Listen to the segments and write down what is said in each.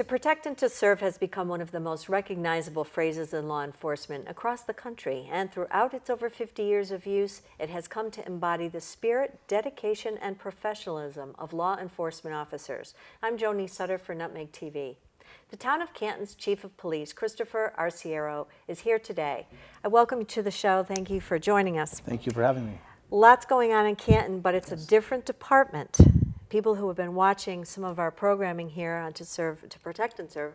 To protect and to serve has become one of the most recognizable phrases in law enforcement across the country, and throughout its over 50 years of use, it has come to embody the spirit, dedication, and professionalism of law enforcement officers. I'm Joni Sutter for Nutmeg TV. The town of Canton's Chief of Police, Christopher Arciero, is here today. I welcome you to the show. Thank you for joining us. Thank you for having me. Lots going on in Canton, but it's a different department. People who have been watching some of our programming here on To Protect and Serve,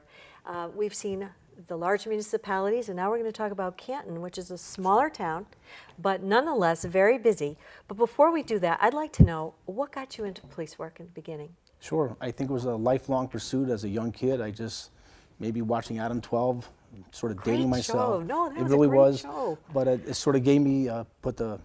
we've seen the large municipalities, and now we're going to talk about Canton, which is a smaller town, but nonetheless very busy. But before we do that, I'd like to know, what got you into police work in the beginning? Sure. I think it was a lifelong pursuit as a young kid. I just, maybe watching Adam 12, sort of dating myself. No, that it was really a great was. show. But it sort of gave me, put the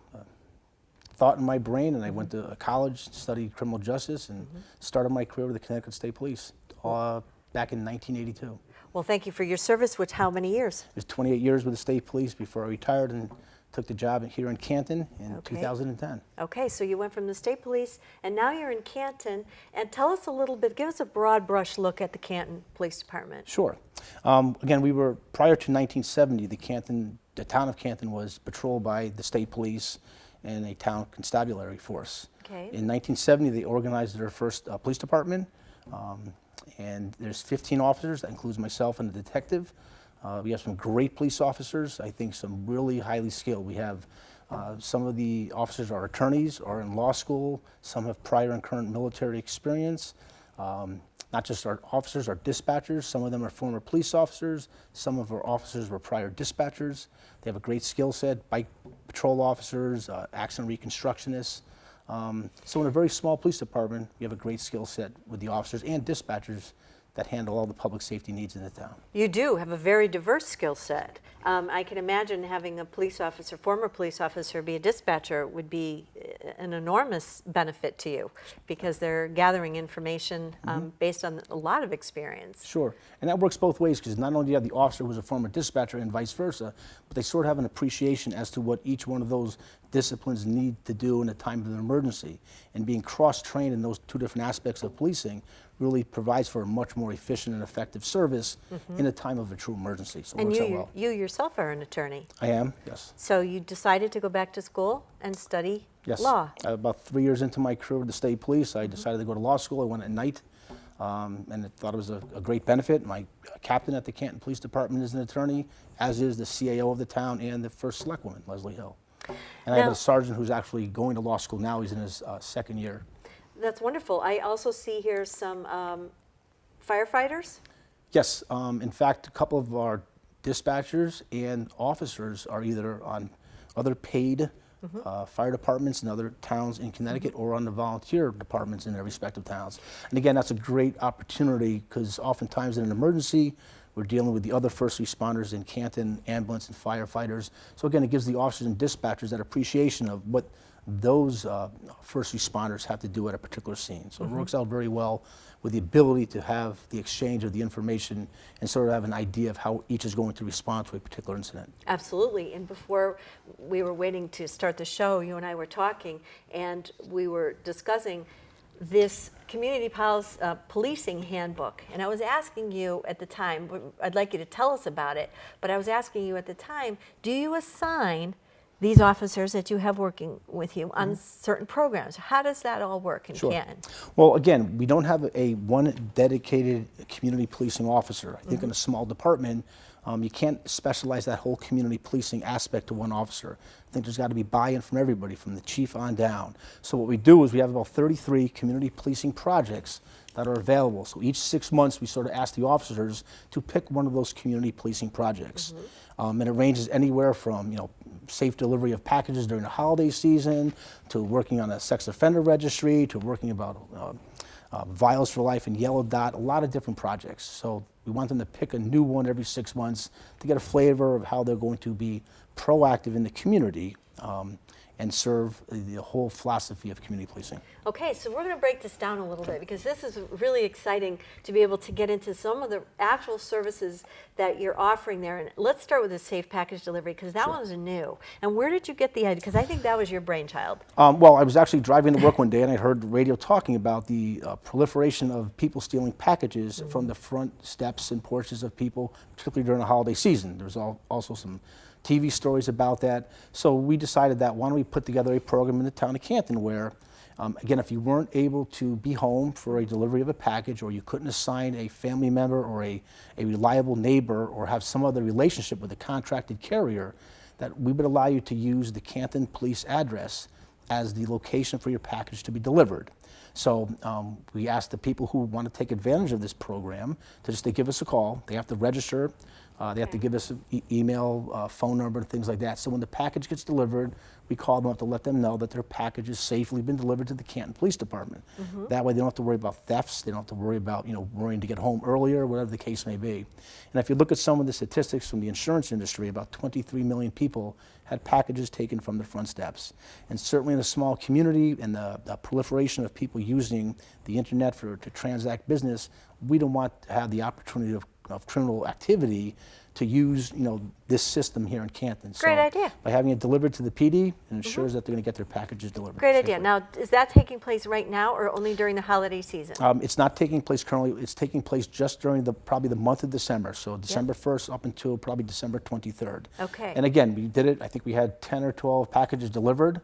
thought in my brain, and I went to college, studied criminal justice, and started my career with the Connecticut State Police back in 1982. Well, thank you for your service, which how many years? It was 28 years with the State Police before I retired and took the job here in Canton in 2010. Okay, so you went from the State Police, and now you're in Canton. And tell us a little bit, give us a broad brush look at the Canton Police Department. Sure. Again, we were, prior to 1970, the town of Canton was patrolled by the State Police and a town constabulary force. Okay. In 1970, they organized their first police department, and there's 15 officers. That includes myself and the detective. We have some great police officers, I think some really highly skilled. We have some of the officers are attorneys, are in law school, some have prior and current military experience. Not just our officers, our dispatchers, some of them are former police officers, some of our officers were prior dispatchers. They have a great skill set, bike patrol officers, accident reconstructionists. So in a very small police department, we have a great skill set with the officers and dispatchers that handle all the public safety needs in the town. You do have a very diverse skill set. I can imagine having a police officer, former police officer, be a dispatcher would be an enormous benefit to you, because they're gathering information based on a lot of experience. Sure, and that works both ways, because not only do you have the officer who's a former dispatcher and vice versa, but they sort of have an appreciation as to what each one of those disciplines need to do in a time of an emergency. And being cross-trained in those two different aspects of policing really provides for a much more efficient and effective service in a time of a true emergency. So it works out well. You yourself are an attorney. I am, yes. So you decided to go back to school and study law. About 3 years into my career with the State Police, I decided to go to law school. I went at night, and I thought it was a great benefit. My captain at the Canton Police Department is an attorney, as is the CAO of the town and the first selectwoman, Leslie Hill. And I have a sergeant who's actually going to law school now. He's in his second year. That's wonderful. I also see here some firefighters. Yes. In fact, a couple of our dispatchers and officers are either on other paid fire departments in other towns in Connecticut or on the volunteer departments in their respective towns. And again, that's a great opportunity, because oftentimes in an emergency, we're dealing with the other first responders in Canton, ambulance and firefighters. So again, it gives the officers and dispatchers that appreciation of what those first responders have to do at a particular scene. So it works out very well with the ability to have the exchange of the information and sort of have an idea of how each is going to respond to a particular incident. Absolutely. And before we were waiting to start the show, you and I were talking, and we were discussing this community policing handbook. And I was asking you at the time, I'd like you to tell us about it, but I was asking you at the time, do you assign these officers that you have working with you on certain programs? How does that all work in Canton? Well, again, we don't have one dedicated community policing officer. I think in a small department, you can't specialize that whole community policing aspect to one officer. I think there's got to be buy-in from everybody, from the chief on down. So what we do is we have about 33 community policing projects that are available. So each 6 months, we sort of ask the officers to pick one of those community policing projects. And it ranges anywhere from, safe delivery of packages during the holiday season, to working on a sex offender registry, to working about Violence for Life and Yellow Dot, a lot of different projects. So we want them to pick a new one every 6 months to get a flavor of how they're going to be proactive in the community and serve the whole philosophy of community policing. Okay, so we're going to break this down a little bit because this is really exciting to be able to get into some of the actual services that you're offering there. And let's start with the safe package delivery because that one's new. And where did you get the idea? Because I think that was your brainchild. Well, I was actually driving to work one day and I heard the radio talking about the proliferation of people stealing packages from the front steps and porches of people, particularly during the holiday season. There's also some TV stories about that. So we decided that why don't we put together a program in the town of Canton where, again, if you weren't able to be home for a delivery of a package or you couldn't assign a family member or a reliable neighbor or have some other relationship with a contracted carrier, that we would allow you to use the Canton police address as the location for your package to be delivered. So we asked the people who want to take advantage of this program to just give us a call. They have to register. They have to give us an email, phone number, and things like that. So when the package gets delivered, we call them up to let them know that their package has safely been delivered to the Canton Police Department. That way they don't have to worry about thefts. They don't have to worry about, worrying to get home earlier, whatever the case may be. And if you look at some of the statistics from the insurance industry, about 23 million people had packages taken from the front steps. And certainly in a small community and the proliferation of people using the internet to transact business, we don't want to have the opportunity of criminal activity to use, this system here in Canton. Great idea. By having it delivered to the PD, it ensures that they're going to get their packages delivered. Great safely. idea. Now, is that taking place right now or only during the holiday season? It's not taking place currently. It's taking place just during probably the month of December. So December 1st up until probably December 23rd. Okay. And again, we did it. I think we had 10 or 12 packages delivered.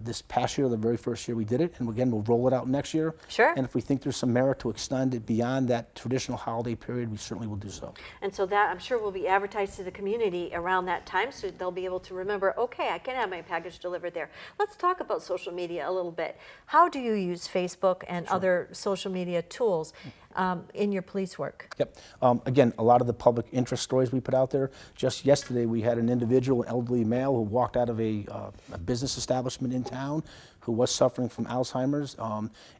This past year, the very first year we did it, and again, we'll roll it out next year. Sure. And if we think there's some merit to extend it beyond that traditional holiday period, we certainly will do so. And so that, I'm sure, will be advertised to the community around that time so they'll be able to remember, okay, I can have my package delivered there. Let's talk about social media a little bit. How do you use Facebook and other social media tools in your police work? Yep. Again, a lot of the public interest stories we put out there. Just yesterday, we had an individual, an elderly male, who walked out of a business establishment in town who was suffering from Alzheimer's.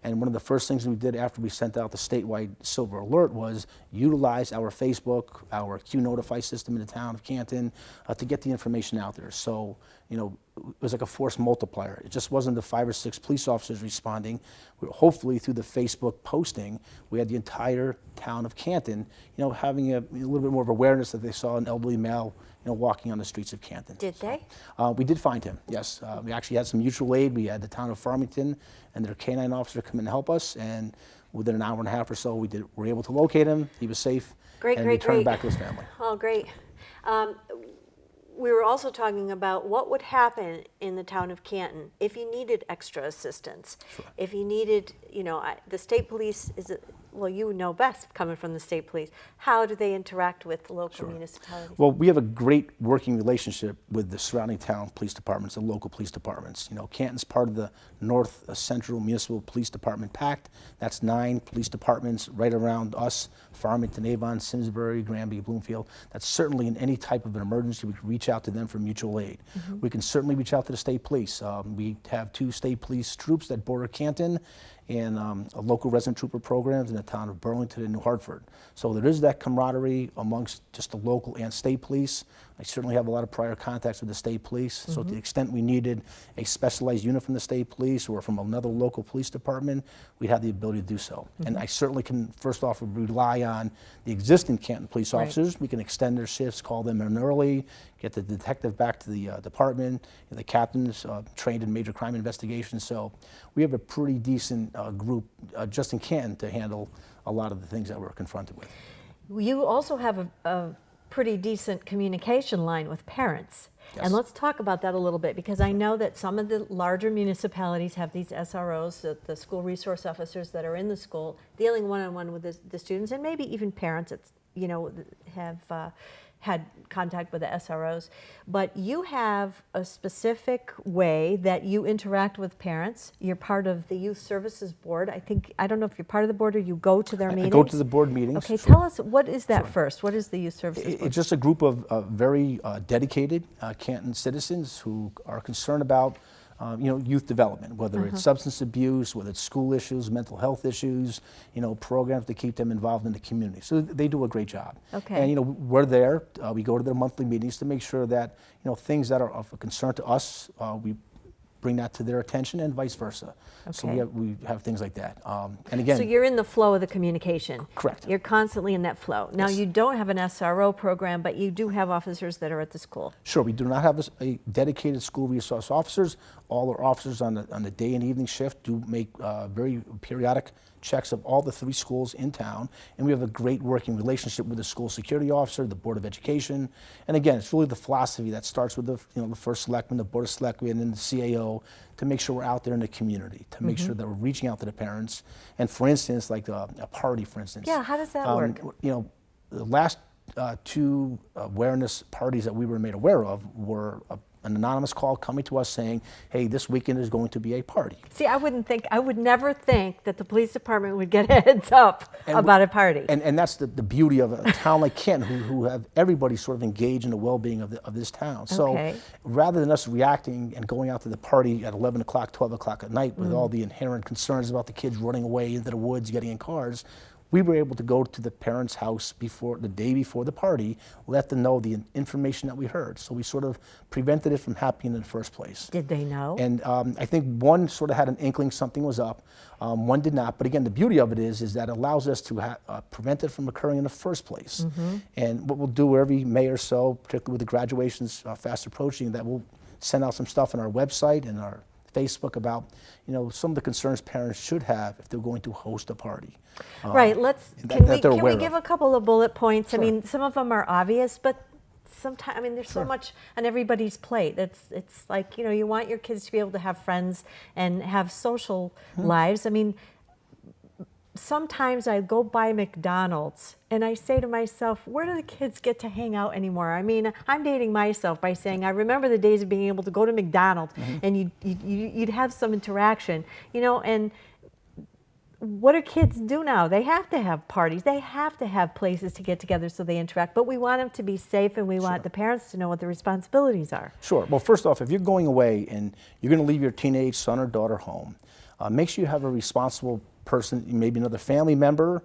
And one of the first things we did after we sent out the statewide silver alert was utilize our Facebook, our Q-Notify system in the town of Canton to get the information out there. So, it was like a force multiplier. It just wasn't the 5 or 6 police officers responding. Hopefully, through the Facebook posting, we had the entire town of Canton, having a little bit more of awareness that they saw an elderly male, walking on the streets of Canton. Did they? We did find him, yes. We actually had some mutual aid. We had the town of Farmington and their canine officer come in and help us, and within an hour and a half or so, we were able to locate him. He was safe, and returned back to his family. Oh, great. We were also talking about what would happen in the town of Canton if you needed extra assistance. Sure. If you needed, the state police well, you know best coming from the state police. How do they interact with the local municipalities? Well, we have a great working relationship with the surrounding town police departments, the local police departments. Canton's part of the North Central Municipal Police Department Pact. That's 9 police departments right around us: Farmington, Avon, Simsbury, Granby, Bloomfield. That's certainly in any type of an emergency, we can reach out to them for mutual aid. We can certainly reach out to the state police. We have 2 state police troops that border Canton, and local resident trooper programs in the town of Burlington and New Hartford. So there is that camaraderie amongst just the local and state police. I certainly have a lot of prior contacts with the state police, so to the extent we needed a specialized unit from the state police or from another local police department, we'd have the ability to do so. And I certainly can, first off, rely on the existing Canton police officers. We can extend their shifts, call them in early, get the detective back to the department, and the captains trained in major crime investigations. So we have a pretty decent group just in Canton to handle a lot of the things that we're confronted with. You also have a pretty decent communication line with parents. Yes. And let's talk about that a little bit, because I know that some of the larger municipalities have these SROs, the school resource officers that are in the school dealing one-on-one with the students, and maybe even parents that have had contact with the SROs. But you have a specific way that you interact with parents. You're part of the Youth Services Board. I don't know if you're part of the board or you go to their meetings. I go to the board meetings. Okay, tell us, what is that first? What is the Youth Services Board? It's just a group of very dedicated Canton citizens who are concerned about youth development, whether it's substance abuse, whether it's school issues, mental health issues, programs to keep them involved in the community. So they do a great job. Okay. And we're there. We go to their monthly meetings to make sure that things that are of a concern to us, we bring that to their attention, and vice versa. So Okay. we have things like that. And again, So you're in the flow of the communication. Correct. You're constantly in that flow. Now, Yes. you don't have an SRO program, but you do have officers that are at the school. sure, we do not have a dedicated school resource officers. All our officers on the day and evening shift do make very periodic checks of all the 3 schools in town, and we have a great working relationship with the school security officer, the Board of Education, and again, it's really the philosophy that starts with the first selectman, the Board of Selectmen, and then the CAO, to make sure we're out there in the community, to make sure that we're reaching out to the parents. And for instance, like a party, for instance. Yeah, how does that work? The last 2 awareness parties that we were made aware of were an anonymous call coming to us saying, hey, this weekend is going to be a party. See, I would never think that the police department would get a heads up about a party. And that's the beauty of a town like Canton, who have everybody sort of engaged in the well-being of this town. So Okay. rather than us reacting and going out to the party at 11 o'clock, 12 o'clock at night with all the inherent concerns about the kids running away into the woods, getting in cars, we were able to go to the parents' house the day before the party, let them know the information that we heard. So we sort of prevented it from happening in the first place. Did they know? And I think one sort of had an inkling something was up, one did not. But again, the beauty of it is that it allows us to prevent it from occurring in the first place. And what we'll do every May or so, particularly with the graduations fast approaching, that we'll send out some stuff on our website and our Facebook about some of the concerns parents should have if they're going to host a party. Right. Can we give a couple of bullet points? Sure. I mean, some of them are obvious, but sometimes, I mean, there's so much on everybody's plate. It's like, you want your kids to be able to have friends and have social lives. I mean, sometimes I go by McDonald's and I say to myself, where do the kids get to hang out anymore? I mean, I'm dating myself by saying I remember the days of being able to go to McDonald's and you'd have some interaction, and what do kids do now? They have to have parties. They have to have places to get together so they interact. But we want them to be safe, and we want the parents to know what the responsibilities are. Sure. Well, first off, if you're going away and you're going to leave your teenage son or daughter home, make sure you have a responsible person, maybe another family member,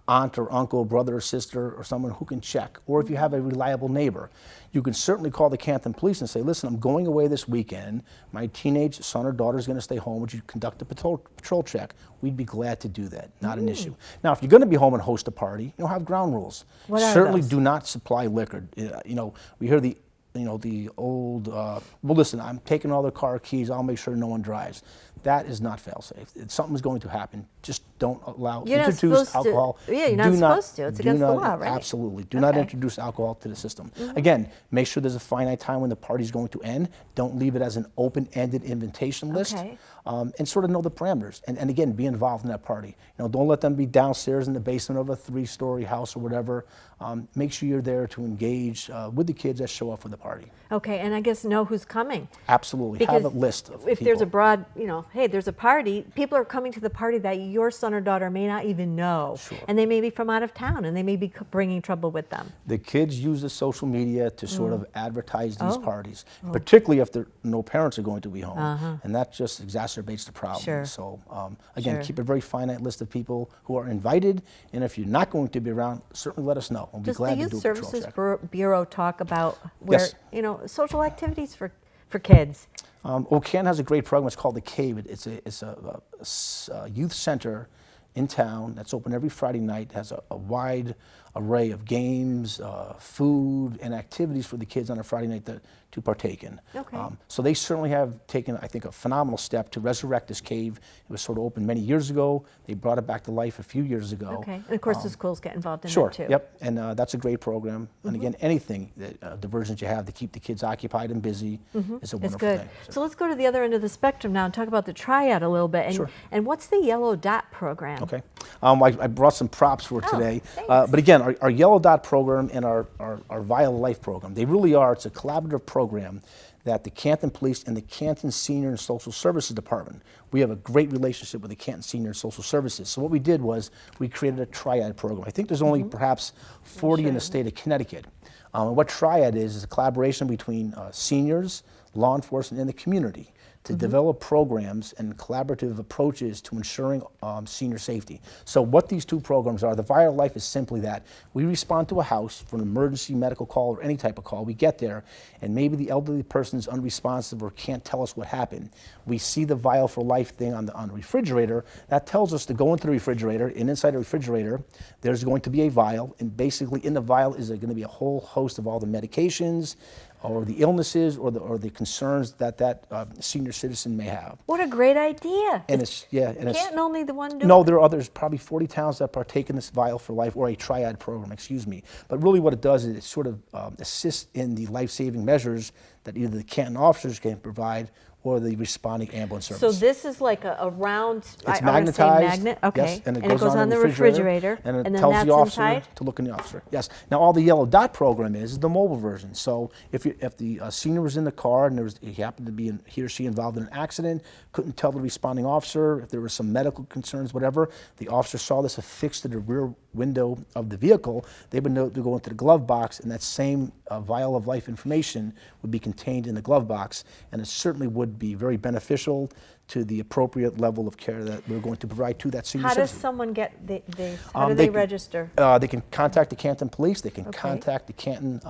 aunt or uncle, brother or sister, or someone who can check. Or if you have a reliable neighbor, you can certainly call the Canton Police and say, listen, I'm going away this weekend. My teenage son or daughter is going to stay home. Would you conduct a patrol check? We'd be glad to do that. Not an issue. Now, if you're going to be home and host a party, have ground rules. What are Certainly those? do not supply liquor. We hear the old, well, listen, I'm taking all their car keys, I'll make sure no one drives. That is not fail-safe. If something's going to happen, just don't allow, You're not introduce supposed to. alcohol. Yeah, you're not supposed to. It's against the law, right? Absolutely. Do not Okay. introduce alcohol to the system. Again, make sure there's a finite time when the party's going to end. Don't leave it as an open-ended invitation list. Okay. And sort of know the parameters. And again, be involved in that party. Don't let them be downstairs in the basement of a 3-story house or whatever. Make sure you're there to engage with the kids that show up for the party. Okay, and I guess know who's coming. Absolutely. Because have a list of if people. there's a broad, hey, there's a party, people are coming to the party that your son or daughter may not even know. Sure. And they may be from out of town, and they may be bringing trouble with them. The kids use the social media to sort of advertise these Oh. parties, particularly if no parents are going to be home. And that just exacerbates the problem. Sure. So again, Sure. keep a very finite list of people who are invited. And if you're not going to be around, certainly let us know. We'll be Does the glad to Youth do a patrol Services check. Bureau talk about where, Yes. social activities for kids? Canton has a great program. It's called The Cave. It's a youth center in town that's open every Friday night. It has a wide array of games, food, and activities for the kids on a Friday night to partake in. Okay. So they certainly have taken, I think, a phenomenal step to resurrect this cave. It was sort of open many years ago. They brought it back to life a few years ago. Okay, and of course the schools get involved in Sure, that too. yep, and that's a great program. And again, anything, diversions you have to keep the kids occupied and busy is a It's wonderful good. thing. So let's go to the other end of the spectrum now and talk about the triad a little bit. And, Sure. and what's the Yellow Dot program? Okay. I brought some props for today. thanks. But again, our Yellow Dot program and our Viola Life program, they really are, it's a collaborative program that the Canton Police and the Canton Senior and Social Services Department, we have a great relationship with the Canton Senior and Social Services. So what we did was we created a triad program. I think there's only perhaps 40 in the state of Connecticut. And what triad is a collaboration between seniors, law enforcement, and the community to develop programs and collaborative approaches to ensuring senior safety. So what these two programs are, the Vital Life is simply that. We respond to a house for an emergency medical call or any type of call. We get there, and maybe the elderly person is unresponsive or can't tell us what happened. We see the Vital for Life thing on the refrigerator. That tells us to go into the refrigerator, and inside the refrigerator, there's going to be a vial, and basically in the vial is going to be a whole host of all the medications, or the illnesses, or the concerns that senior citizen may have. What a great idea. And it's Canton only the one doing no, it? there are others, probably 40 towns that partake in this Vital for Life, or a triad program, excuse me. But really what it does is it sort of assists in the life-saving measures that either the Canton officers can provide or the responding ambulance service. So this is like a round, It's I wanna say magnetized, magnet, okay. yes, and it goes on the refrigerator, and it then tells that's the officer inside? to look in the officer. Yes. Now all the yellow dot program is the mobile version. So if the senior was in the car and he happened to be he or she involved in an accident, couldn't tell the responding officer if there were some medical concerns, whatever, the officer saw this affixed to the rear window of the vehicle, they would know to go into the glove box, and that same vial of life information would be contained in the glove box, and it certainly would be very beneficial to the appropriate level of care that we're going to provide to that senior How does citizen. someone get, how do they register? They can contact the Canton Police, they can Okay. contact the Canton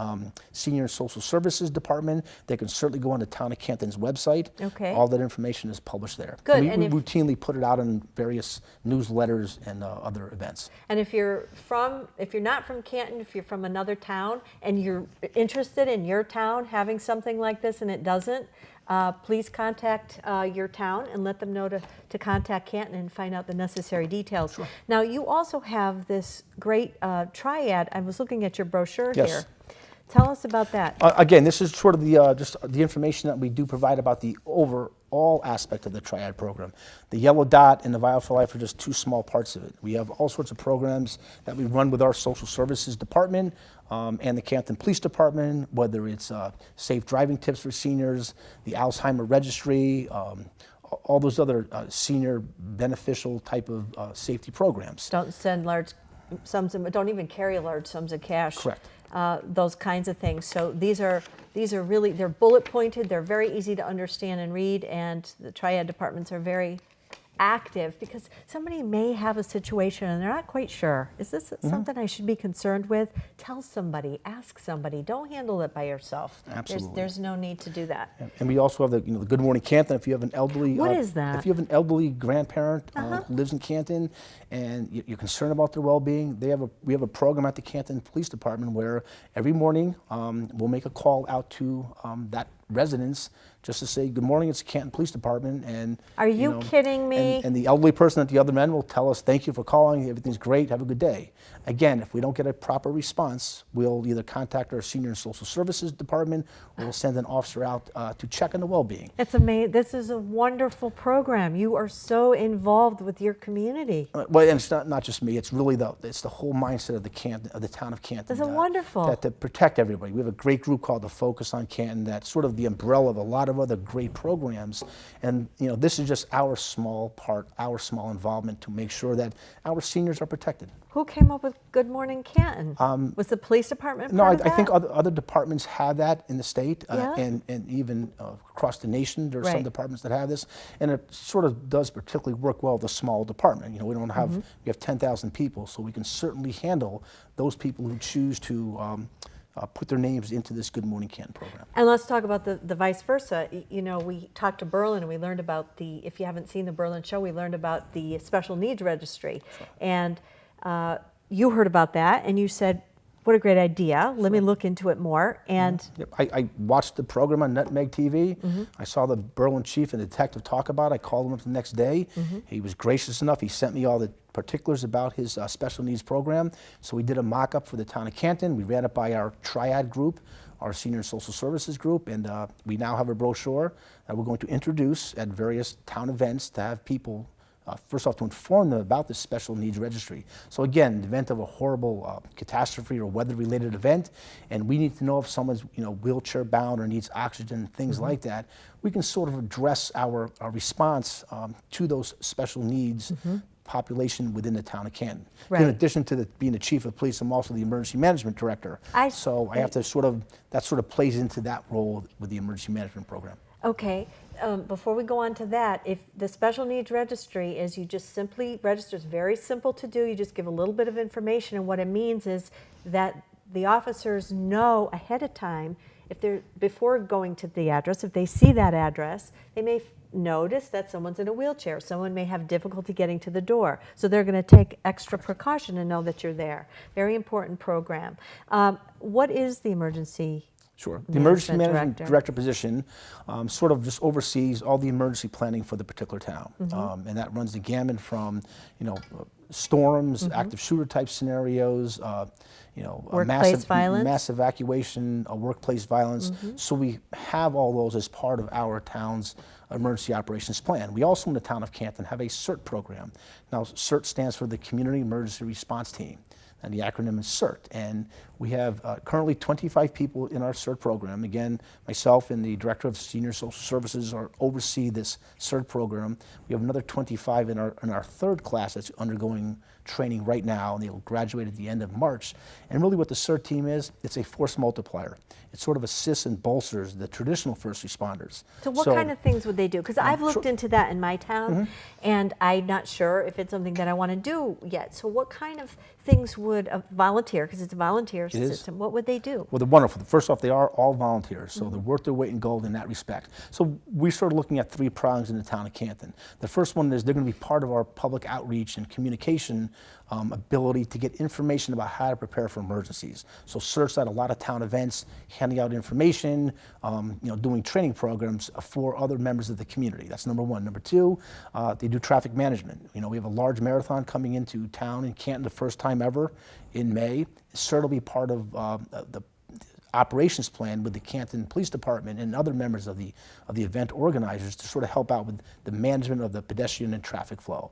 Senior and Social Services Department, they can certainly go on the Town of Canton's website. Okay. All that information is published there. Good, And and we if- routinely put it out in various newsletters and other events. And if you're not from Canton, if you're from another town, and you're interested in your town having something like this and it doesn't, please contact your town and let them know to contact Canton and find out the necessary details. Sure. Now, you also have this great triad. I was looking at your brochure Yes. here. Tell us about that. Again, this is sort of the just the information that we do provide about the overall aspect of the triad program. The yellow dot and the Vital for Life are just two small parts of it. We have all sorts of programs that we run with our social services department and the Canton Police Department, whether it's safe driving tips for seniors, the Alzheimer registry, all those other senior beneficial type of safety programs. Don't send large sums, don't even carry large sums of cash. Correct. Those kinds of things. So these are really, they're bullet pointed, they're very easy to understand and read, and the triad departments are very active because somebody may have a situation and they're not quite sure. Is this something I should be concerned with? Tell somebody, ask somebody. Don't handle it by yourself. Absolutely. There's no need to do that. And we also have the the Good Morning Canton. If you have an elderly, What is that? If you have an elderly grandparent who lives in Canton and you're concerned about their well-being, we have a program at the Canton Police Department where every morning we'll make a call out to that residence just to say, good morning, it's the Canton Police Department. And Are you kidding me? And the elderly person at the other end will tell us, thank you for calling, everything's great, have a good day. Again, if we don't get a proper response, we'll either contact our Senior and Social Services Department or we'll send an officer out to check on the well-being. It's amazing. This is a wonderful program. You are so involved with your community. Well, and it's not just me. It's really it's the whole mindset of the town of Canton. This is wonderful. That to protect everybody. We have a great group called the Focus on Canton. That's sort of the umbrella of a lot of other great programs. And this is just our small part, our small involvement to make sure that our seniors are protected. Who came up with Good Morning Canton? Was the police department No, part of I think that? other departments have that in the state, Yeah? and even across the nation. There are some Right. departments that have this, and it sort of does particularly work well with a small department. We don't have we have 10,000 people, so we can certainly handle those people who choose to put their names into this Good Morning Canton program. And let's talk about the vice versa. We talked to Berlin and we learned about if you haven't seen the Berlin show, we learned about the special needs registry. Sure. And you heard about that and you said, what a great idea. Let me look into it more. And Yep. I watched the program on Nutmeg TV. I saw the Berlin chief and detective talk about it. I called him up the next day. He was gracious enough. He sent me all the particulars about his special needs program. So we did a mock-up for the town of Canton. We ran it by our triad group, our Senior and Social Services group, and we now have a brochure that we're going to introduce at various town events to have people first off, to inform them about this special needs registry. So again, in the event of a horrible catastrophe or weather-related event, and we need to know if someone's wheelchair bound or needs oxygen, things like that, we can sort of address our response to those special needs population within the town of Canton. Right. In addition to being the chief of police, I'm also the emergency management director. So I have to that sort of plays into that role with the emergency management program. okay, before we go on to that, if the special needs registry is you just simply register, it's very simple to do. You just give a little bit of information, and what it means is that the officers know ahead of time if they're, before going to the address, if they see that address, they may notice that someone's in a wheelchair. Someone may have difficulty getting to the door. So they're going to take extra precaution and know that you're there. Very important program. What is the emergency? Sure. The emergency management director position sort of just oversees all the emergency planning for the particular town. And that runs the gamut from, storms, active shooter type scenarios, Workplace violence? mass evacuation, workplace violence. So we have all those as part of our town's emergency operations plan. We also in the town of Canton have a CERT program. Now CERT stands for the Community Emergency Response Team, and the acronym is CERT. And we have currently 25 people in our CERT program. Again, myself and the Director of Senior Social Services oversee this CERT program. We have another 25 in our third class that's undergoing training right now, and they'll graduate at the end of March. And really what the CERT team is, it's a force multiplier. It sort of assists and bolsters the traditional first responders. So what kind of things would they do? Because I've looked into that in my town, and I'm not sure if it's something that I want to do yet. So what kind of things would a volunteer, because it's a volunteer system, what would they do? Well, they're wonderful. First off, they are all volunteers, so they're worth their weight in gold in that respect. So we started looking at 3 prongs in the town of Canton. The first one is they're going to be part of our public outreach and communication ability to get information about how to prepare for emergencies. So CERT's at a lot of town events, handing out information, doing training programs for other members of the community. That's number one. Number two, they do traffic management. We have a large marathon coming into town in Canton the first time ever in May. CERT will be part of the operations plan with the Canton Police Department and other members of the event organizers to sort of help out with the management of the pedestrian and traffic flow.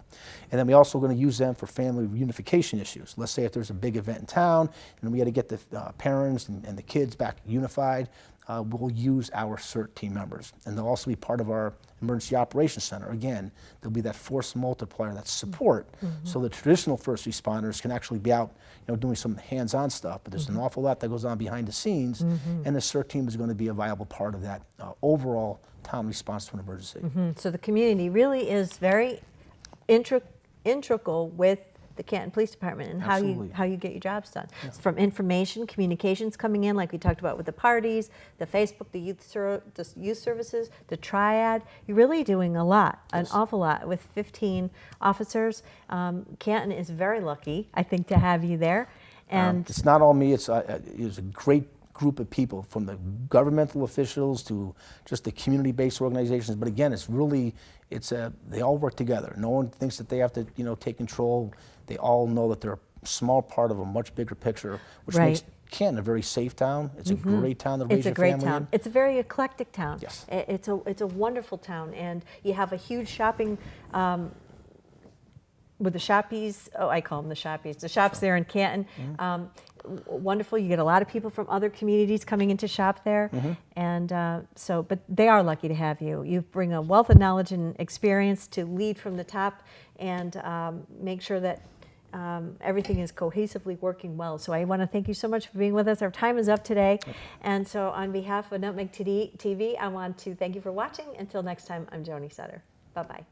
And then we also going to use them for family reunification issues. Let's say if there's a big event in town and we got to get the parents and the kids back unified, we'll use our CERT team members. And they'll also be part of our emergency operations center. Again, there'll be that force multiplier, that support, so the traditional first responders can actually be out doing some hands-on stuff, but there's an awful lot that goes on behind the scenes, and the CERT team is going to be a viable part of that overall town response to an emergency. So the community really is very integral with the Canton Police Department and how you get your jobs done. Yeah. From information, communications coming in, like we talked about with the parties, the Facebook, the youth services, the triad. You're really doing a lot, an awful lot with 15 officers. Canton is very lucky, I think, to have you there. And it's not all me. It's a great group of people, from the governmental officials to just the community-based organizations. But again, it's really, they all work together. No one thinks that they have to, take control. They all know that they're a small part of a much bigger picture, which makes Canton a very safe town. It's a great town to raise your family in. It's a great town. It's a very eclectic town. Yes. It's a wonderful town, and you have a huge shopping. With the shoppies, I call them the shoppies, the shops there in Canton. Wonderful. You get a lot of people from other communities coming in to shop there. And but they are lucky to have you. You bring a wealth of knowledge and experience to lead from the top and make sure that everything is cohesively working well. So I want to thank you so much for being with us. Our time is up today. And so on behalf of Nutmeg TV, I want to thank you for watching. Until next time, I'm Joni Sutter. Bye-bye.